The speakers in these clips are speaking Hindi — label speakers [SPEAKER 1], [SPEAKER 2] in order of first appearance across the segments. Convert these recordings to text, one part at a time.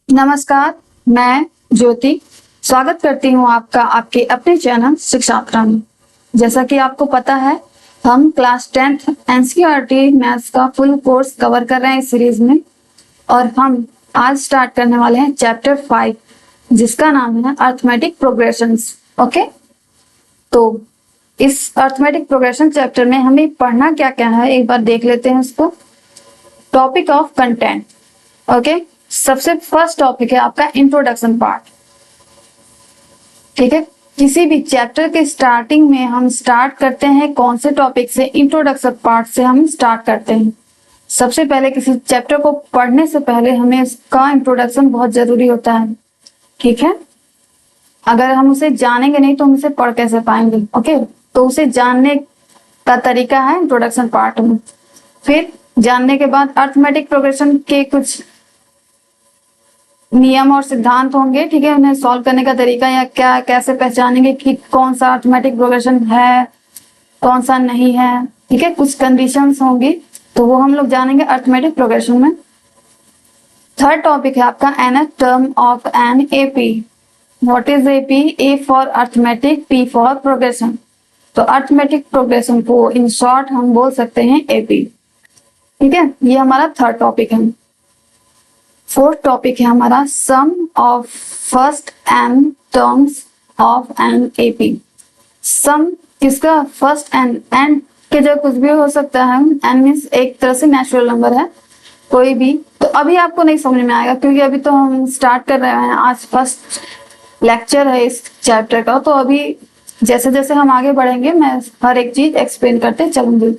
[SPEAKER 1] नमस्कार, मैं ज्योति स्वागत करती हूँ आपका आपके अपने चैनल शिक्षात्रा में। जैसा कि आपको पता है, हम क्लास 10th एनसीईआरटी मैथ्स का फुल कोर्स कवर कर रहे हैं इस सीरीज में और हम आज स्टार्ट करने वाले हैं चैप्टर 5 जिसका नाम है अर्थमेटिक प्रोग्रेशंस। ओके, तो इस अर्थमेटिक प्रोग्रेशन चैप्टर में हमें पढ़ना क्या क्या है एक बार देख लेते हैं उसको। Topic of content. ओके, सबसे फर्स्ट टॉपिक है आपका इंट्रोडक्शन पार्ट। ठीक है, किसी भी चैप्टर के स्टार्टिंग में हम स्टार्ट करते हैं कौन से टॉपिक से? इंट्रोडक्शन पार्ट से हम स्टार्ट करते हैं। सबसे पहले किसी चैप्टर को पढ़ने से पहले हमें इसका इंट्रोडक्शन बहुत जरूरी होता है। ठीक है, अगर हम उसे जानेंगे नहीं तो हम उसे पढ़ कैसे पाएंगे? ओके, तो उसे जानने का तरीका है इंट्रोडक्शन पार्ट में। फिर जानने के बाद अर्थमेटिक प्रोग्रेशन के कुछ नियम और सिद्धांत होंगे। ठीक है, उन्हें सॉल्व करने का तरीका या क्या कैसे पहचानेंगे कि कौन सा अर्थमेटिक प्रोग्रेशन है कौन सा नहीं है। ठीक है, कुछ कंडीशंस होंगी तो वो हम लोग जानेंगे अर्थमेटिक प्रोग्रेशन में। थर्ड टॉपिक है आपका nth term of an AP. What is AP? A for arithmetic, P for progression. तो अर्थमेटिक प्रोग्रेशन को इन शॉर्ट हम बोल सकते हैं एपी। ठीक है, ये हमारा थर्ड टॉपिक है। फोर्थ टॉपिक है हमारा sum of first N terms of an AP. Sum किसका? फर्स्ट एन के जगह कुछ भी हो सकता है। एन मीन्स एक तरह से नेचुरल नंबर है कोई भी। तो अभी आपको नहीं समझ में आएगा क्योंकि अभी तो हम स्टार्ट कर रहे हैं, आज फर्स्ट लेक्चर है इस चैप्टर का। तो अभी जैसे जैसे हम आगे बढ़ेंगे मैं हर एक चीज एक्सप्लेन करते चलूंगी।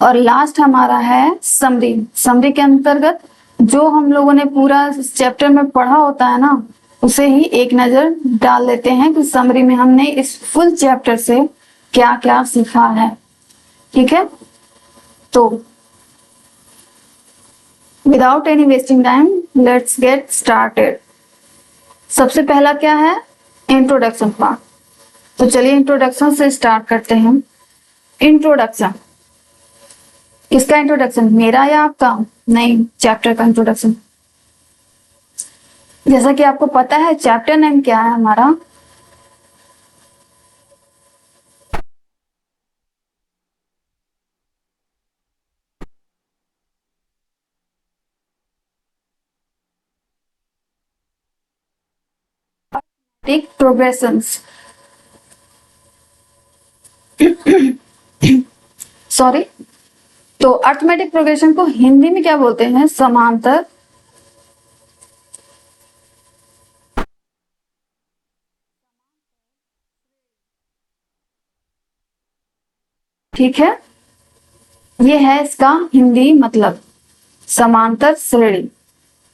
[SPEAKER 1] और लास्ट हमारा है समरी। समरी के अंतर्गत जो हम लोगों ने पूरा चैप्टर में पढ़ा होता है ना, उसे ही एक नजर डाल लेते हैं कि समरी में हमने इस फुल चैप्टर से क्या क्या सीखा है। ठीक है, तो without any wasting time let's get started. सबसे पहला क्या है? Introduction part. तो चलिए इंट्रोडक्शन से स्टार्ट करते हैं। इंट्रोडक्शन किसका इंट्रोडक्शन? मेरा या आपका? नहीं, चैप्टर का इंट्रोडक्शन। जैसा कि आपको पता है चैप्टर नेम क्या है हमारा? प्रोग्रेशंस। सॉरी, तो अर्थमेटिक प्रोग्रेशन को हिंदी में क्या बोलते हैं? समांतर ठीक है, ये है इसका हिंदी मतलब, समांतर श्रेणी।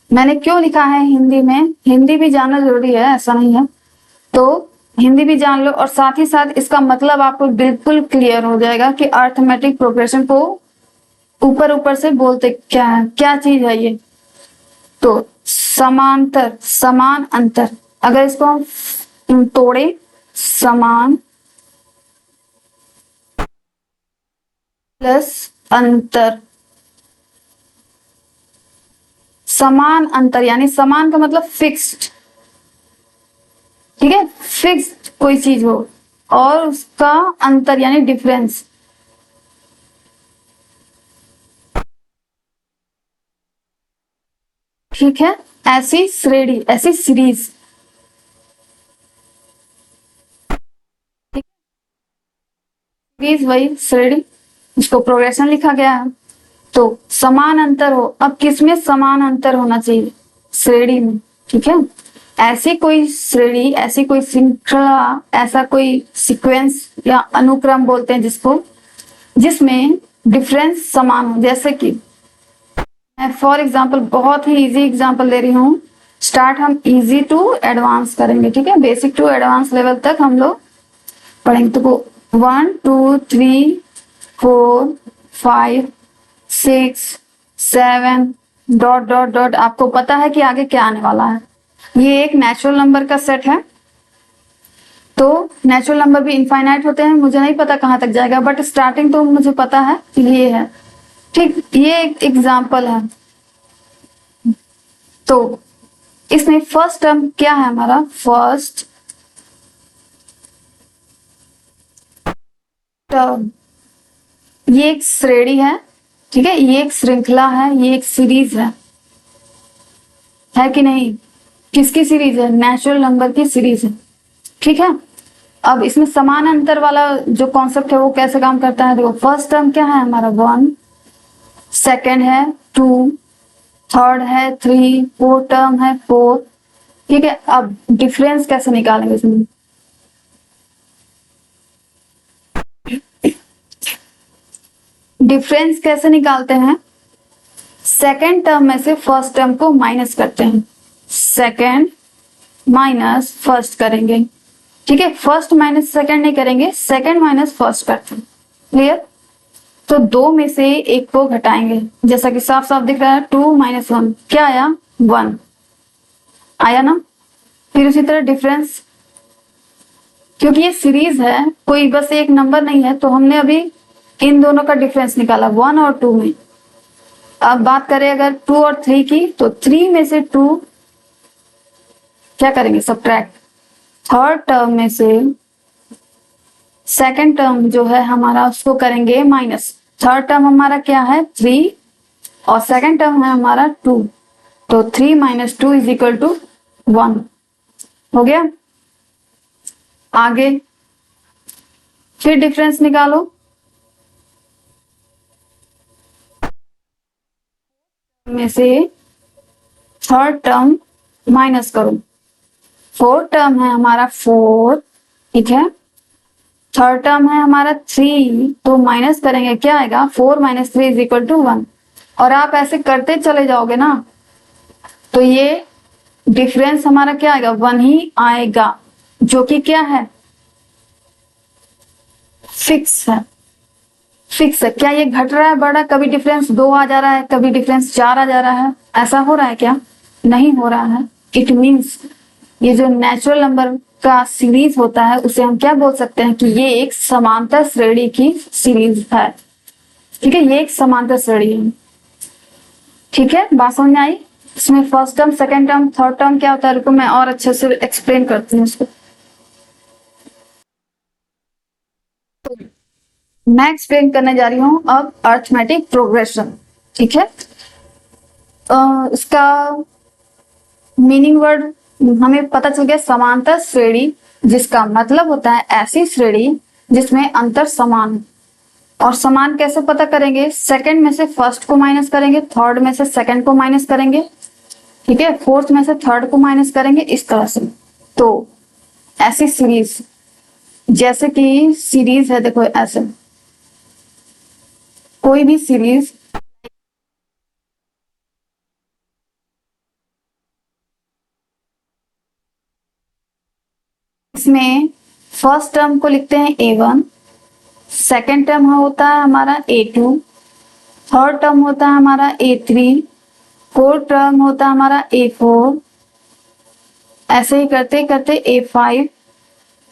[SPEAKER 1] मैंने क्यों लिखा है हिंदी में? हिंदी भी जानना जरूरी है, ऐसा नहीं है। तो हिंदी भी जान लो और साथ ही साथ इसका मतलब आपको बिल्कुल क्लियर हो जाएगा कि अर्थमेटिक प्रोग्रेशन को ऊपर ऊपर से बोलते क्या है, क्या चीज है ये। तो समांतर, समान अंतर। अगर इसको हम तोड़े, समान प्लस अंतर। समान अंतर यानी समान का मतलब फिक्स्ड। ठीक है, फिक्स्ड कोई चीज हो और उसका अंतर यानी डिफरेंस। ठीक है, ऐसी श्रेणी, ऐसी सीरीज। सीरीज वही श्रेणी, इसको प्रोग्रेशन लिखा गया है। तो समान अंतर हो, अब किसमें समान अंतर होना चाहिए? श्रेणी में। ठीक है, ऐसी कोई श्रेणी, ऐसी कोई श्रृंखला, ऐसा कोई सीक्वेंस या अनुक्रम बोलते हैं जिसको, जिसमें डिफरेंस समान हो। जैसे कि मैं फॉर एग्जाम्पल बहुत ही इजी एग्जाम्पल दे रही हूँ। स्टार्ट हम इजी टू एडवांस करेंगे। ठीक है, बेसिक टू एडवांस लेवल तक हम लोग पढ़ेंगे। तो 1 2 3 4 5 6 7 डॉट डॉट डॉट। आपको पता है कि आगे क्या आने वाला है। ये एक नेचुरल नंबर का सेट है। तो नेचुरल नंबर भी इनफाइनाइट होते हैं, मुझे नहीं पता कहां तक जाएगा, बट स्टार्टिंग तो मुझे पता है ये है। ठीक, ये एक एग्जाम्पल है। तो इसमें फर्स्ट टर्म क्या है हमारा, फर्स्ट टर्म, ये एक श्रेणी है, ठीक है, ये एक श्रृंखला है, ये एक सीरीज है कि नहीं? किसकी सीरीज है? नेचुरल नंबर की सीरीज है, ठीक है। अब इसमें समान अंतर वाला जो कॉन्सेप्ट है वो कैसे काम करता है, देखो फर्स्ट टर्म क्या है हमारा 1, सेकेंड है 2, थर्ड है 3, फोर्थ टर्म है 4, ठीक है। अब डिफरेंस कैसे निकालेंगे इसमें, डिफरेंस कैसे निकालते हैं, सेकेंड टर्म में से फर्स्ट टर्म को माइनस करते हैं, सेकेंड माइनस फर्स्ट करेंगे, ठीक है। फर्स्ट माइनस सेकेंड नहीं करेंगे, सेकेंड माइनस फर्स्ट करते हैं, क्लियर। तो 2 में से 1 को घटाएंगे, जैसा कि साफ साफ दिख रहा है, 2 - 1 क्या आया, 1 आया ना। फिर उसी तरह डिफरेंस, क्योंकि ये सीरीज है, कोई बस एक नंबर नहीं है, तो हमने अभी इन दोनों का डिफरेंस निकाला 1 और 2 में। अब बात करें अगर 2 और 3 की, तो 3 में से 2 क्या करेंगे, सब्ट्रैक्ट, थर्ड टर्म में से सेकेंड टर्म जो है हमारा उसको करेंगे माइनस, थर्ड टर्म हमारा क्या है 3 और सेकेंड टर्म है हमारा 2, तो 3 - 2 = 1 हो गया। आगे फिर डिफरेंस निकालो, में से थर्ड टर्म माइनस करो, फोर्थ टर्म है हमारा 4, ठीक है, थर्ड टर्म है हमारा 3, तो माइनस करेंगे क्या आएगा, 4 - 3 = 1। और आप ऐसे करते चले जाओगे ना, तो ये डिफरेंस हमारा क्या आएगा, 1 ही आएगा, जो कि क्या है, फिक्स है, फिक्स है। क्या ये घट रहा है, बढ़ रहा है, कभी डिफरेंस 2 आ जा रहा है, कभी डिफरेंस 4 आ जा रहा है, ऐसा हो रहा है क्या, नहीं हो रहा है। इट मीन्स ये जो नेचुरल नंबर का सीरीज होता है उसे हम क्या बोल सकते हैं कि ये एक समांतर श्रेणी की सीरीज है, ठीक है, ये एक समांतर श्रेणी है, ठीक है। बात समझ में आई? इसमें first term, second term, third term क्या होता है, रुको मैं और अच्छे से एक्सप्लेन करती हूँ इसको। मैं एक्सप्लेन करने जा रही हूँ अब अरिथमेटिक प्रोग्रेशन, ठीक है। इसका मीनिंग वर्ड हमें पता चल गया, समांतर श्रेणी, जिसका मतलब होता है ऐसी श्रेणी जिसमें अंतर समान। और समान कैसे पता करेंगे, सेकंड में से फर्स्ट को माइनस करेंगे, थर्ड में से सेकंड को माइनस करेंगे, ठीक है, फोर्थ में से थर्ड को माइनस करेंगे, इस तरह से। तो ऐसी सीरीज, जैसे कि सीरीज है, देखो ऐसे कोई भी सीरीज, इसमें फर्स्ट टर्म को लिखते हैं A1, सेकेंड टर्म होता है हमारा A2, थर्ड टर्म होता है हमारा A3, फोर्थ टर्म होता है हमारा A4, ऐसे ही करते करते A5,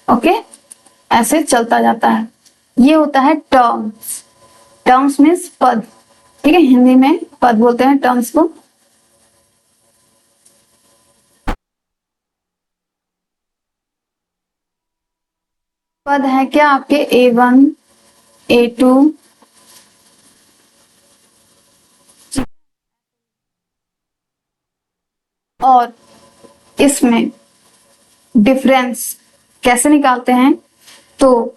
[SPEAKER 1] ओके, ऐसे चलता जाता है। ये होता है टर्म्स, टर्म्स मीन्स पद, ठीक है, हिंदी में पद बोलते हैं टर्म्स को। पद है क्या आपके A1, A2, और इसमें डिफरेंस कैसे निकालते हैं, तो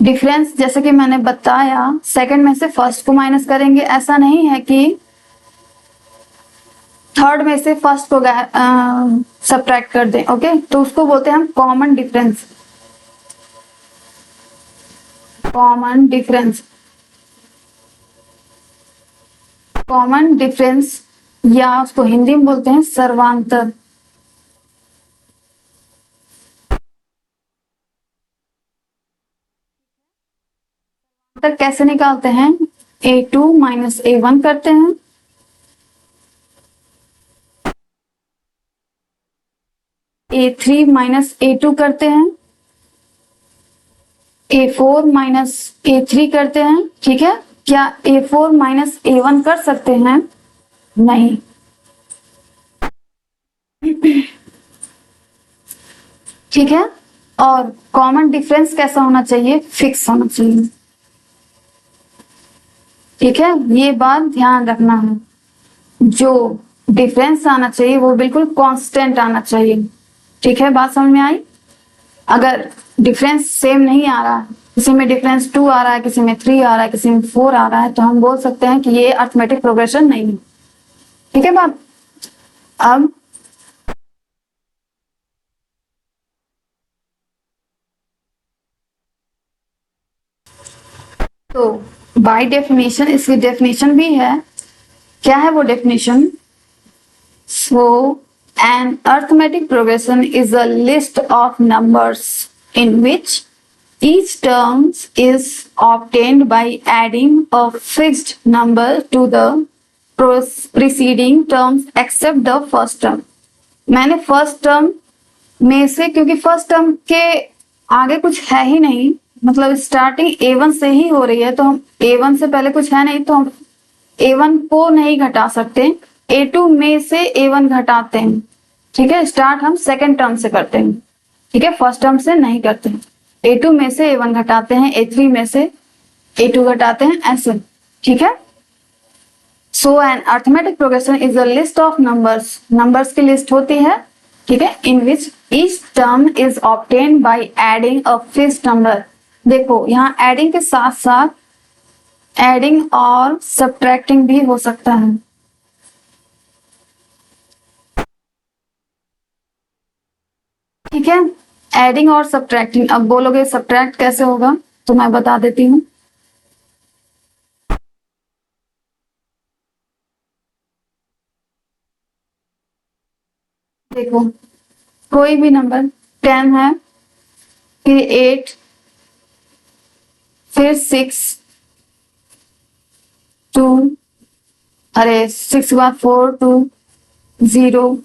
[SPEAKER 1] डिफरेंस जैसे कि मैंने बताया, सेकंड में से फर्स्ट को माइनस करेंगे, ऐसा नहीं है कि थर्ड में से फर्स्ट को सब्ट्रैक्ट कर दें, ओके, तो उसको बोलते हैं हम common difference, common difference, common difference, या उसको हिंदी में बोलते हैं सर्वांतर। कैसे निकालते हैं, A2 - A1 करते हैं, A3 - A2 करते हैं, A4 - A3 करते हैं, ठीक है। क्या A4 - A1 कर सकते हैं, नहीं, ठीक है। और कॉमन डिफरेंस कैसा होना चाहिए, फिक्स होना चाहिए। ठीक है, ये बात ध्यान रखना है, जो डिफरेंस आना चाहिए वो बिल्कुल कांस्टेंट आना चाहिए। ठीक है, बात समझ में आई। अगर डिफरेंस सेम नहीं आ रहा है, किसी में डिफरेंस 2 आ रहा है, किसी में 3 आ रहा है, किसी में 4 आ रहा है, तो हम बोल सकते हैं कि ये अर्थमेटिक प्रोग्रेशन नहीं है। ठीक है बात। अब तो बाय डेफिनेशन, इसकी डेफिनेशन भी है। क्या है वो definition? So an arithmetic progression is a list of numbers in which each term is obtained by adding a fixed number to the preceding terms except the first term। मैंने फर्स्ट टर्म में से, क्योंकि फर्स्ट टर्म के आगे कुछ है ही नहीं, मतलब स्टार्टिंग A1 से ही हो रही है, तो हम A1 से पहले कुछ है नहीं, तो हम A1 को नहीं घटा सकते। A2 में से A1 घटाते हैं। ठीक है, स्टार्ट हम सेकेंड टर्म से करते हैं। ठीक है, फर्स्ट टर्म से नहीं करते हैं। A2 में से A1 घटाते हैं, A3 में से A2 घटाते हैं, ऐसे। ठीक है। So an arithmetic progression is a list of numbers, numbers की लिस्ट होती है। ठीक है, in which each term is obtained by adding a fixed number. देखो, यहाँ एडिंग के साथ साथ एडिंग और सब्ट्रैक्टिंग भी हो सकता है। ठीक है, एडिंग और सब्ट्रैक्टिंग। अब बोलोगे सब्ट्रैक्ट कैसे होगा, तो मैं बता देती हूँ। देखो, कोई भी नंबर 10 है, फिर 8, फिर 6, 2, अरे 6 के बाद 4, 2, 0,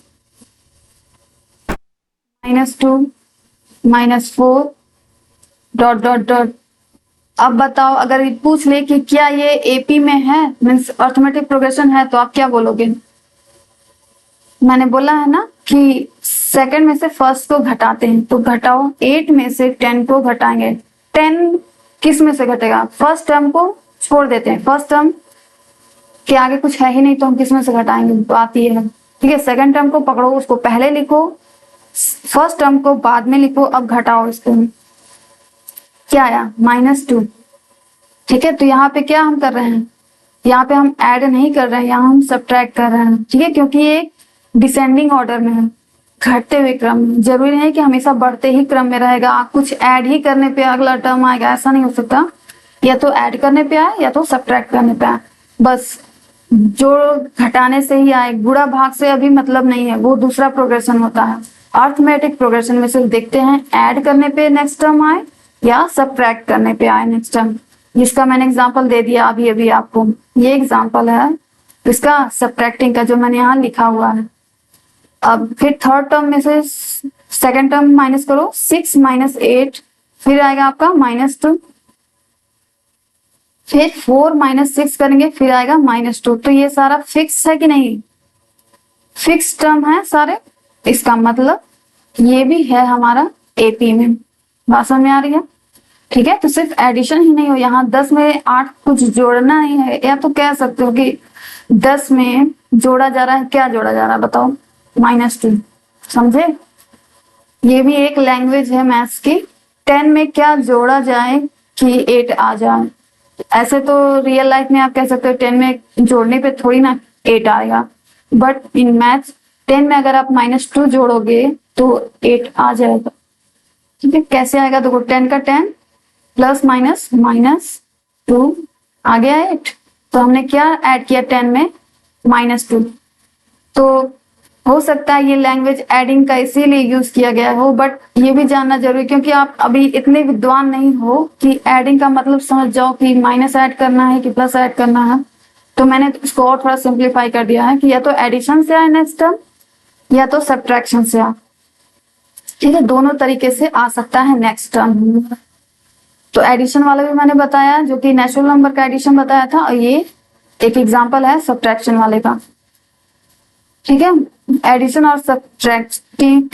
[SPEAKER 1] -2, -4, डॉट डॉट डॉट। अब बताओ, अगर ये पूछ ले कि क्या ये एपी में है, मीन्स अर्थमेटिक प्रोग्रेशन है, तो आप क्या बोलोगे? मैंने बोला है ना कि सेकंड में से फर्स्ट को घटाते हैं, तो घटाओ। 8 में से 10 को घटाएंगे। 10 किस में से घटेगा? फर्स्ट टर्म को छोड़ देते हैं, फर्स्ट टर्म के आगे कुछ है ही नहीं, तो हम किस में से घटाएंगे? बात ये है। ठीक है, सेकंड टर्म को पकड़ो, उसको पहले लिखो, फर्स्ट टर्म को बाद में लिखो। अब घटाओ इसको, क्या आया? -2। ठीक है, तो यहाँ पे क्या हम कर रहे हैं? यहाँ पे हम ऐड नहीं कर रहे हैं, यहाँ हम सब्ट्रैक्ट कर रहे हैं। ठीक है, क्योंकि ये डिसेंडिंग ऑर्डर में है, घटते हुए क्रम में। जरूरी नहीं कि हमेशा बढ़ते ही क्रम में रहेगा, कुछ ऐड ही करने पे अगला टर्म आएगा, ऐसा नहीं हो सकता। या तो ऐड करने पे आए या तो सब्ट्रैक्ट करने पे आए, बस जो घटाने से ही आए। गुणा भाग से अभी मतलब नहीं है, वो दूसरा प्रोग्रेशन होता है। अर्थमेटिक प्रोग्रेशन में सिर्फ देखते हैं ऐड करने पे नेक्स्ट टर्म आए या सब्ट्रैक्ट करने पे आए नेक्स्ट टर्म। जिसका मैंने एग्जांपल दे दिया अभी अभी आपको, ये एग्जांपल है इसका सब्ट्रैक्टिंग का, जो मैंने यहाँ लिखा हुआ है। अब फिर थर्ड टर्म में से सेकंड टर्म माइनस करो, 6 - 8, फिर आएगा आपका -2, फिर 4 - 6 करेंगे, फिर आएगा -2। तो ये सारा फिक्स है कि नहीं? फिक्स टर्म है सारे, इसका मतलब ये भी है हमारा एपी में। बात समझ में आ रही है? ठीक है, तो सिर्फ एडिशन ही नहीं हो, यहाँ 10 में 8 कुछ जोड़ना ही है, या तो कह सकते हो कि 10 में जोड़ा जा रहा है। क्या जोड़ा जा रहा है बताओ? -2। समझे? ये भी एक लैंग्वेज है मैथ्स की। 10 में क्या जोड़ा जाए कि 8 आ जाए। ऐसे तो रियल लाइफ में आप कह सकते हो 10 में जोड़ने पे थोड़ी ना 8 आएगा, बट इन मैथ्स 10 में अगर आप -2 जोड़ोगे तो 8 आ जाएगा। ठीक है, कैसे आएगा? देखो, 10 का 10 प्लस माइनस -2 आ गया 8। तो हमने क्या ऐड किया 10 में? -2। तो हो सकता है ये लैंग्वेज एडिंग का इसीलिए यूज किया गया हो, बट ये भी जानना जरूरी, क्योंकि आप अभी इतने विद्वान नहीं हो कि एडिंग का मतलब समझ जाओ कि माइनस ऐड करना है कि प्लस ऐड करना है। तो मैंने इसको और थोड़ा सिंप्लीफाई कर दिया है कि या तो एडिशन से आए नेक्स्ट टर्म या तो सब्ट्रैक्शन से आए। ठीक है, दोनों तरीके से आ सकता है नेक्स्ट टर्म। तो एडिशन वाला भी मैंने बताया, जो कि नेचुरल नंबर का एडिशन बताया था, और ये एक एग्जांपल है सब्ट्रैक्शन वाले का। ठीक है। एडिशन और सब्ट्रैक्टिंग,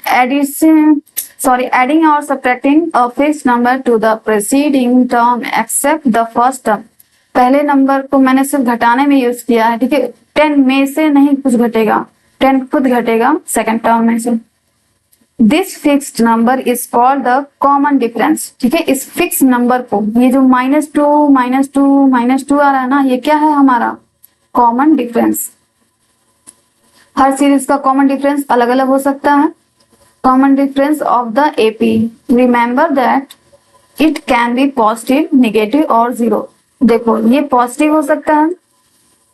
[SPEAKER 1] एडिंग और subtracting a fixed number to the preceding term except the first term. पहले नंबर को मैंने सिर्फ घटाने में यूज किया है, ठीक है। 10 में से नहीं कुछ घटेगा, 10 खुद घटेगा सेकंड टर्म में से। This fixed number is called the common difference, ठीक है। इस फिक्स नंबर को, ये जो -2 आ रहा है ना, ये क्या है हमारा कॉमन डिफरेंस। हर सीरीज का कॉमन डिफरेंस अलग अलग हो सकता है। Common difference of the AP, remember that it can be positive, negative और जीरो। देखो ये पॉजिटिव हो सकता है,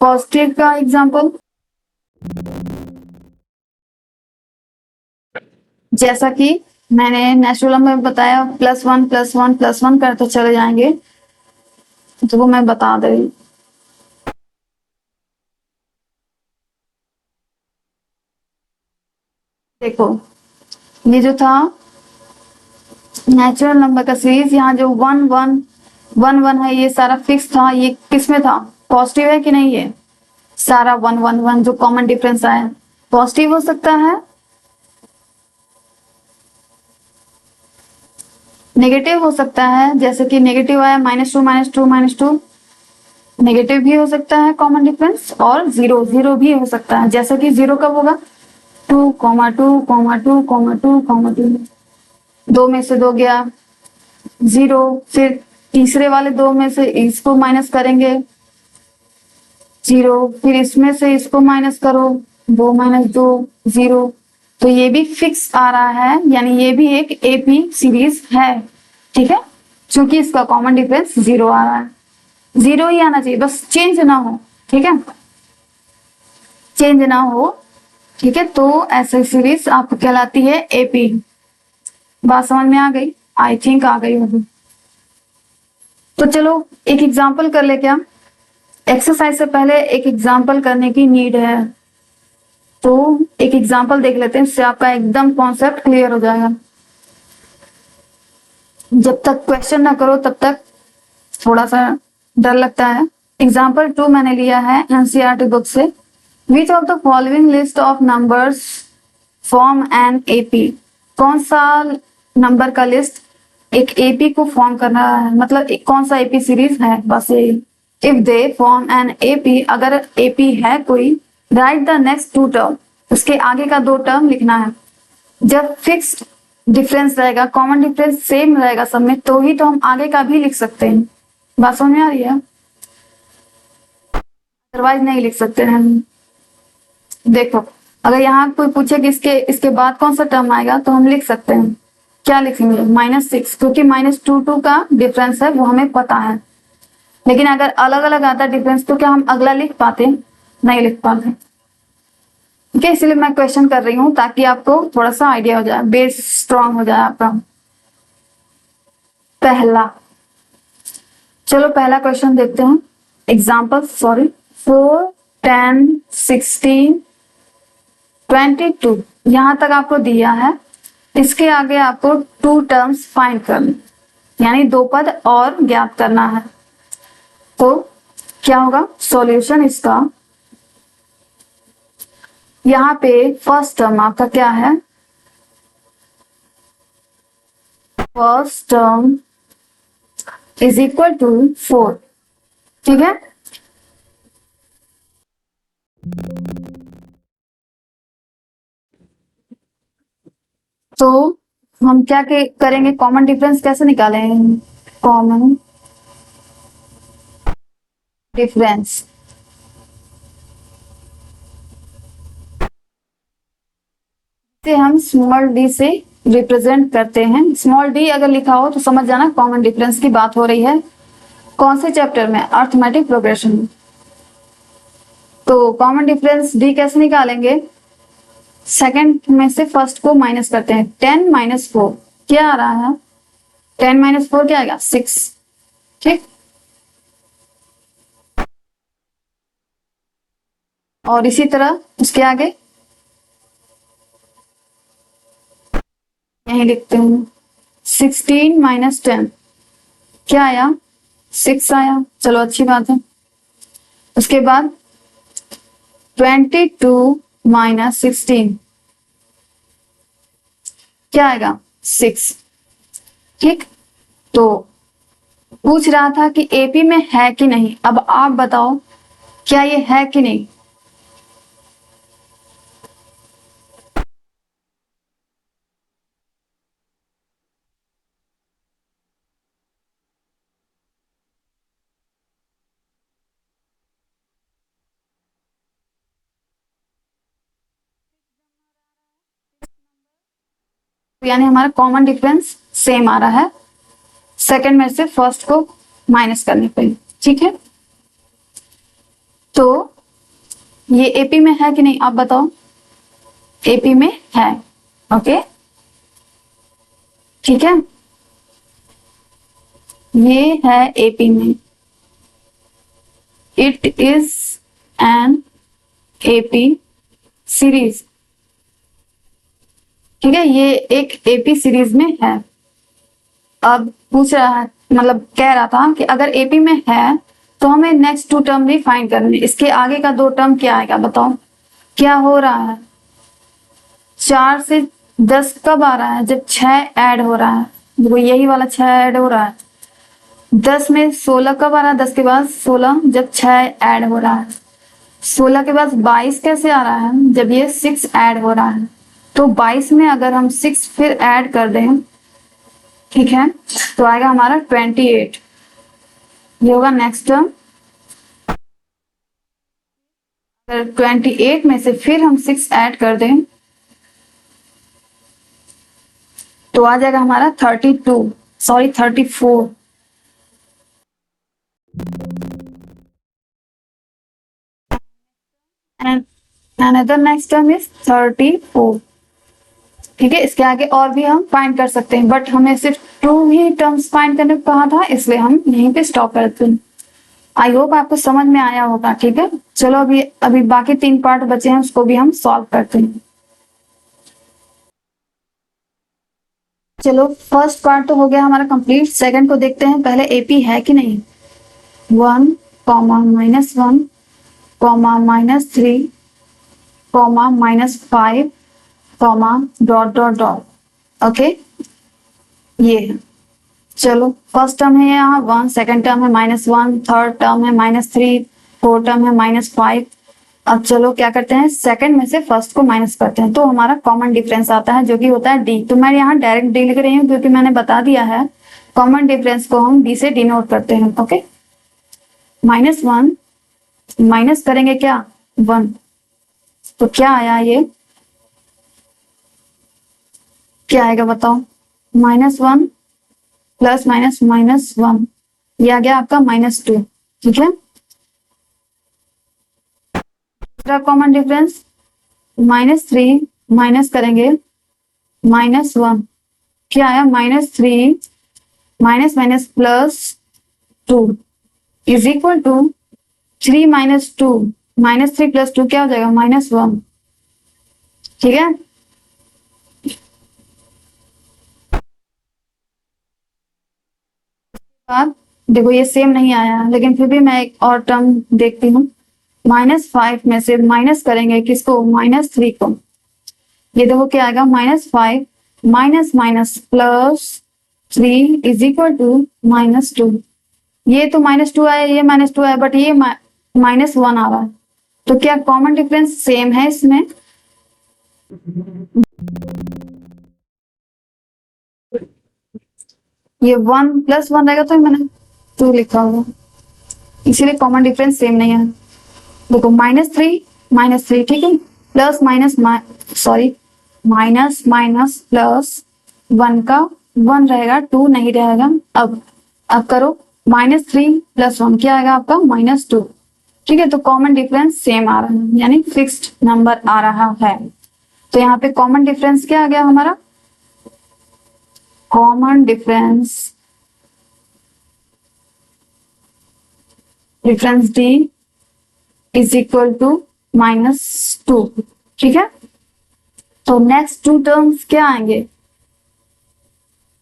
[SPEAKER 1] पॉजिटिव का एग्जांपल जैसा कि मैंने नेचुरल में बताया, +1 करते चले जाएंगे, तो वो मैं बता दे रही हूँ। देखो ये जो था नेचुरल नंबर का सीरीज, यहाँ जो 1 है, ये सारा फिक्स था। ये किस में था, पॉजिटिव है कि नहीं, ये सारा 1 जो कॉमन डिफरेंस आया पॉजिटिव हो सकता है, नेगेटिव हो सकता है। जैसे कि नेगेटिव आया -2 नेगेटिव भी हो सकता है कॉमन डिफरेंस, और जीरो भी हो सकता है। जैसे कि जीरो कब होगा, 2,2,2,2,2, दो में से दो गया जीरो, फिर तीसरे वाले दो में से इसको माइनस करेंगे जीरो, फिर इसमें से इसको माइनस करो, 2 - 2 जीरो। तो ये भी फिक्स आ रहा है, यानी ये भी एक एपी सीरीज है, ठीक है। क्योंकि इसका कॉमन डिफरेंस जीरो आ रहा है, जीरो ही आना चाहिए, बस चेंज ना हो, ठीक है, चेंज ना हो, ठीक है। तो ऐसी सीरीज आपको कहलाती है एपी। बात समझ में आ गई, आई थिंक आ गई होगी। तो चलो एक एग्जाम्पल कर ले, क्या एक्सरसाइज से पहले एक एग्जाम्पल करने की नीड है, तो एक एग्जाम्पल देख लेते हैं, इससे आपका एकदम कॉन्सेप्ट क्लियर हो जाएगा। जब तक क्वेश्चन ना करो तब तक थोड़ा सा डर लगता है। एग्जाम्पल 2 मैंने लिया है एनसीईआरटी बुक से। Which of the following list of numbers form an AP. कौन सा नंबर का लिस्ट एक एपी को फॉर्म कर रहा है, मतलब एक कौन सा एपी सीरीज है, बस यही। If they form an AP, अगर एपी है कोई, राइट द नेक्स्ट 2 टर्म, उसके आगे का 2 टर्म लिखना है। जब फिक्स्ड डिफरेंस रहेगा, कॉमन डिफरेंस सेम रहेगा सब में, तो ही तो हम आगे का भी लिख सकते हैं। बात समझ में आ रही है, अदरवाइज नहीं लिख सकते हैं। देखो अगर यहाँ कोई पूछे कि इसके बाद कौन सा टर्म आएगा, तो हम लिख सकते हैं, क्या लिखेंगे, -6, क्योंकि -2 का डिफरेंस है, वो हमें पता है। लेकिन अगर अलग अलग आता डिफरेंस, तो क्या हम अगला लिख पाते, नहीं लिख पाते, ठीक है। इसलिए मैं क्वेश्चन कर रही हूँ ताकि आपको थोड़ा सा आइडिया हो जाए, बेस स्ट्रांग हो जाए आपका। पहला, चलो पहला क्वेश्चन देखते हैं। एग्जाम्पल 4, 10, 16, 22 यहां तक आपको दिया है। इसके आगे आपको 2 टर्म्स फाइंड करने, यानी 2 पद और ज्ञात करना है। तो क्या होगा सॉल्यूशन इसका, यहाँ पे फर्स्ट टर्म आपका क्या है, first term is equal to 4, ठीक है। तो हम क्या करेंगे, कॉमन डिफरेंस कैसे निकालेंगे, कॉमन डिफरेंस से हम स्मॉल डी से रिप्रेजेंट करते हैं। स्मॉल डी अगर लिखा हो तो समझ जाना कॉमन डिफरेंस की बात हो रही है। कौन से चैप्टर में, अरिथमेटिक प्रोग्रेशन। तो कॉमन डिफरेंस डी कैसे निकालेंगे, सेकंड में से फर्स्ट को माइनस करते हैं। 10 - 4 क्या आ रहा है, 10 - 4 क्या आएगा, 6, ठीक। और इसी तरह उसके आगे यही लिखते हैं, 16 - 10 क्या आया, 6 आया, चलो अच्छी बात है। उसके बाद 22 -16 क्या आएगा 6। ठीक, तो पूछ रहा था कि एपी में है कि नहीं। अब आप बताओ क्या ये है कि नहीं। यानी हमारा कॉमन डिफरेंस सेम आ रहा है सेकंड में से फर्स्ट को माइनस करने पे। ठीक है, तो ये एपी में है कि नहीं आप बताओ। एपी में है, ओके ठीक है, ये है एपी में। It is an AP series. ठीक है, ये एक एपी सीरीज में है। अब पूछ रहा है, मतलब कह रहा था कि अगर एपी में है तो हमें नेक्स्ट 2 टर्म भी फाइंड करने। इसके आगे का 2 टर्म क्या आएगा बताओ। क्या हो रहा है, 4 से 10 कब आ रहा है, जब 6 ऐड हो रहा है। देखो यही वाला 6 ऐड हो रहा है। 10 में 16 कब आ रहा है, 10 के बाद 16 जब 6 ऐड हो रहा है। 16 के बाद 22 कैसे आ रहा है, जब ये 6 ऐड हो रहा है। तो 22 में अगर हम 6 फिर ऐड कर दें, ठीक है, तो आएगा हमारा 28। ये होगा नेक्स्ट टर्म। अगर 28 में से फिर हम 6 ऐड कर दें तो आ जाएगा हमारा 34। And another next term is 34। ठीक है, इसके आगे और भी हम फाइंड कर सकते हैं, बट हमें सिर्फ 2 ही टर्म्स फाइंड करने को कहा था, इसलिए हम यहीं पे स्टॉप करते हैं। आई होप आपको समझ में आया होगा। ठीक है, चलो अभी बाकी 3 पार्ट बचे हैं, उसको भी हम सॉल्व करते हैं। चलो फर्स्ट पार्ट तो हो गया हमारा कंप्लीट, सेकंड को देखते हैं पहले एपी है कि नहीं। 1, -1, -3, -5, डॉट डॉट डॉट। ओके, ये है। चलो फर्स्ट टर्म है यहाँ 1, सेकंड टर्म है -1, थर्ड टर्म है -3, फोर्थ टर्म है -5। अब चलो क्या करते हैं, सेकंड में से फर्स्ट को माइनस करते हैं तो हमारा कॉमन डिफरेंस आता है जो कि होता है डी। तो मैं यहाँ डायरेक्ट डी लिख रही हूँ क्योंकि मैंने बता दिया है कॉमन डिफरेंस को हम डी से डिनोट करते हैं। ओके, -1 माइनस करेंगे क्या 1, तो क्या आया, ये क्या आएगा बताओ। -1 प्लस -1, ये आ गया आपका -2। ठीक है, कॉमन डिफरेंस -3 माइनस करेंगे -1, क्या आया -3 minus minus +2 is equal to 3 - 2, -3 + 2 क्या हो जाएगा -1। ठीक है, अब देखो ये सेम नहीं आया, लेकिन फिर भी मैं एक और टर्म देखती हूँ। -5 में से माइनस करेंगे किसको, -3 को। ये देखो क्या आएगा -5 minus minus +3 is equal to -2। ये तो -2 आया, ये -2 आया, बट ये -1 आ रहा है। तो क्या कॉमन डिफरेंस सेम है इसमें। ये 1 + 1 रहेगा तो मैंने 2 लिखा होगा, इसीलिए कॉमन डिफरेंस सेम नहीं है। देखो -3 ठीक है, plus minus sorry minus minus plus 1 का 1 रहेगा, 2 नहीं रहेगा। अब करो -3 + 1 क्या आएगा आपका -2। ठीक है, तो कॉमन डिफरेंस सेम आ रहा है, यानी फिक्स्ड नंबर आ रहा है। तो यहाँ पे कॉमन डिफरेंस क्या आ गया हमारा, common difference D is equal to -2। ठीक है, तो नेक्स्ट 2 टर्म्स क्या आएंगे,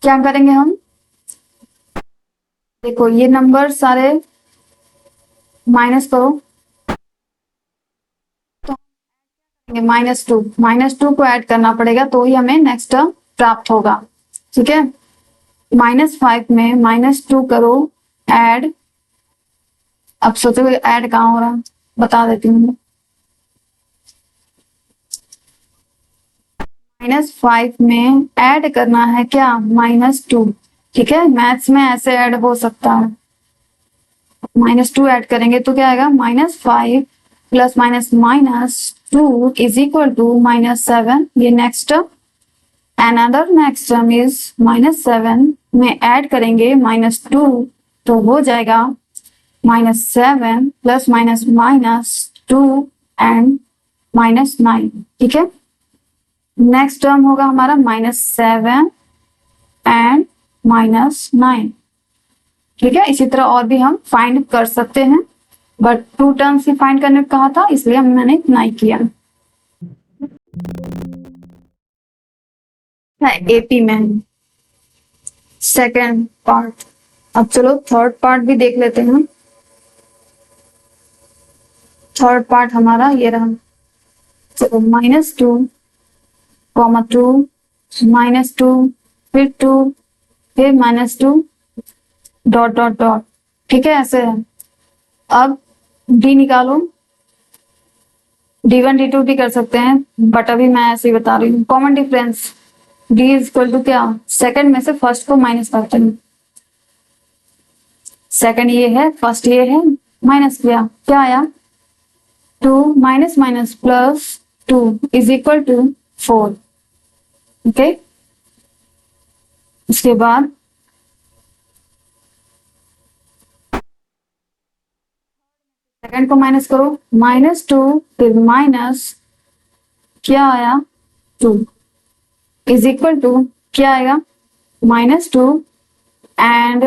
[SPEAKER 1] क्या करेंगे हम। देखो ये नंबर सारे माइनस करो तो करेंगे -2 को ऐड करना पड़ेगा तो ही हमें नेक्स्ट टर्म प्राप्त होगा। ठीक है, -5 में -2 करो ऐड। अब सोचो ऐड कहाँ हो रहा है, बता देती हूँ। -5 में ऐड करना है क्या, -2। ठीक है, मैथ्स में ऐसे ऐड हो सकता है। -2 ऐड करेंगे तो क्या आएगा, -5 प्लस -2 इज इक्वल टू -7। ये next term. Another next term is -7 में ऐड करेंगे -2 तो हो जाएगा -7 प्लस -2 एंड -9। ठीक है, नेक्स्ट टर्म होगा हमारा -7 एंड -9। ठीक है, इसी तरह और भी हम फाइंड कर सकते हैं, बट 2 टर्म्स ही फाइंड करने को कहा था इसलिए मैंने इतना ही किया है। एपी में सेकेंड पार्ट। अब चलो थर्ड पार्ट भी देख लेते हैं। थर्ड पार्ट हमारा ये रहा। चलो -2, -2, -2, फिर 2, फिर -2, डॉट डॉट डॉट। ठीक है, ऐसे है। अब डी निकालो। D1 D2 भी कर सकते हैं, बट अभी मैं ऐसे ही बता रही हूँ। Common difference D is equal to क्या, सेकंड में से फर्स्ट को माइनस करते हैं। सेकंड ये है, फर्स्ट ये है, माइनस किया, क्या आया 2 minus minus plus 2 is equal to 4। Okay, उसके बाद सेकंड को माइनस करो, -2 फिर माइनस क्या आया 2 इज इक्वल टू क्या आएगा -2 एंड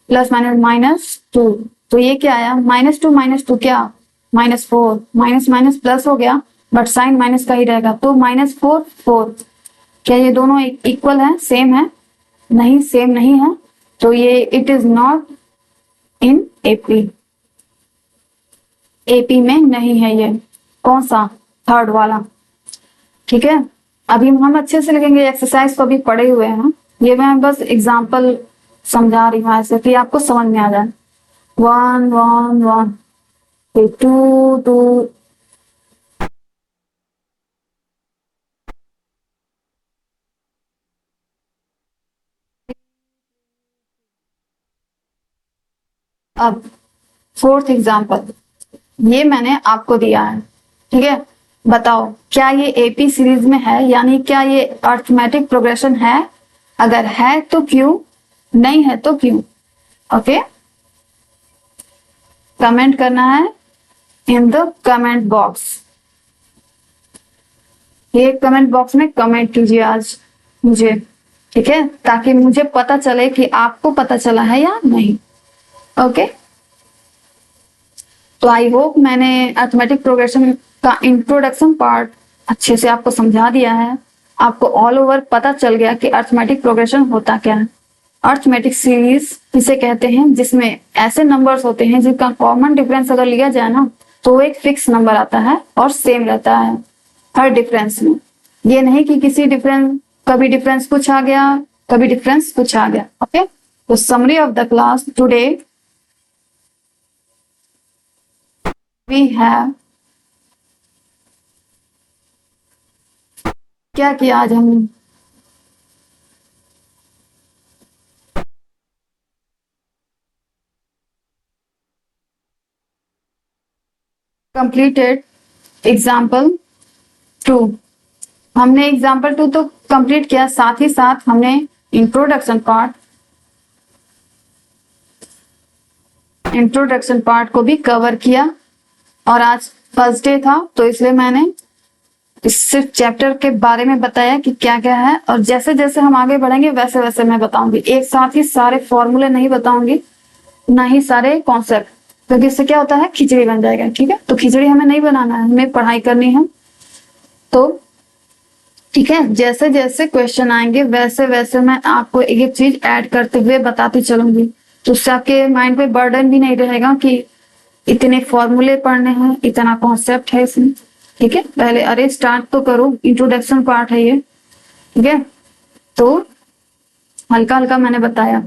[SPEAKER 1] प्लस -2। तो ये क्या आया -2 क्या -4, माइनस माइनस प्लस हो गया बट साइन माइनस का ही रहेगा तो -4 4। क्या ये दोनों इक्वल है, सेम है? नहीं, सेम नहीं है। तो ये it is not in AP. AP में नहीं है ये। कौन सा, थर्ड वाला। ठीक है, अभी हम अच्छे से लिखेंगे, एक्सरसाइज तो अभी पढ़े हुए हैं। ये मैं बस एग्जांपल समझा रही हूँ ऐसे कि आपको समझ में आ जाए। 1 1 1 फिर 2 2 अब फोर्थ एग्जांपल ये मैंने आपको दिया है। ठीक है, बताओ क्या ये एपी सीरीज में है, यानी क्या ये अरिथमेटिक प्रोग्रेशन है? अगर है तो क्यों, नहीं है तो क्यों? ओके, कमेंट करना है इन द कमेंट बॉक्स। ये कमेंट बॉक्स में कमेंट कीजिए आज मुझे। ठीक है, ताकि मुझे पता चले कि आपको पता चला है या नहीं। ओके, तो आई होप मैंने अरिथमेटिक प्रोग्रेशन का इंट्रोडक्शन पार्ट अच्छे से आपको समझा दिया है। आपको ऑल ओवर पता चल गया कि अरिथमेटिक प्रोग्रेशन होता क्या है। अरिथमेटिक सीरीज इसे कहते हैं जिसमें ऐसे नंबर्स होते हैं जिनका कॉमन डिफरेंस अगर लिया जाए ना तो एक फिक्स नंबर आता है और सेम रहता है हर डिफरेंस में। ये नहीं कि किसी डिफरेंस, कभी डिफरेंस कुछ आ गया, कभी डिफरेंस कुछ आ गया। ओके, तो summary of the class today we have क्या किया आज हमने? Completed example 2। हमने एग्जाम्पल 2 तो कंप्लीट किया, साथ ही साथ हमने इंट्रोडक्शन पार्ट को भी कवर किया। और आज फर्स्ट डे था तो इसलिए मैंने सिर्फ चैप्टर के बारे में बताया कि क्या क्या है, और जैसे जैसे हम आगे बढ़ेंगे वैसे वैसे मैं बताऊंगी। एक साथ ही सारे फॉर्मूले नहीं बताऊंगी, ना ही सारे कॉन्सेप्ट, क्योंकि इससे क्या होता है खिचड़ी बन जाएगा। ठीक है, तो खिचड़ी हमें नहीं बनाना है, हमें पढ़ाई करनी है। तो ठीक है, जैसे जैसे क्वेश्चन आएंगे वैसे वैसे मैं आपको एक एक चीज ऐड करते हुए बताती चलूंगी, तो उससे आपके माइंड पे बर्डन भी नहीं रहेगा कि इतने फॉर्मूले पढ़ने हैं, इतना कॉन्सेप्ट है इसमें। ठीक है, पहले अरे स्टार्ट तो करो, इंट्रोडक्शन पार्ट है ये, ठीक है। तो हल्का हल्का मैंने बताया।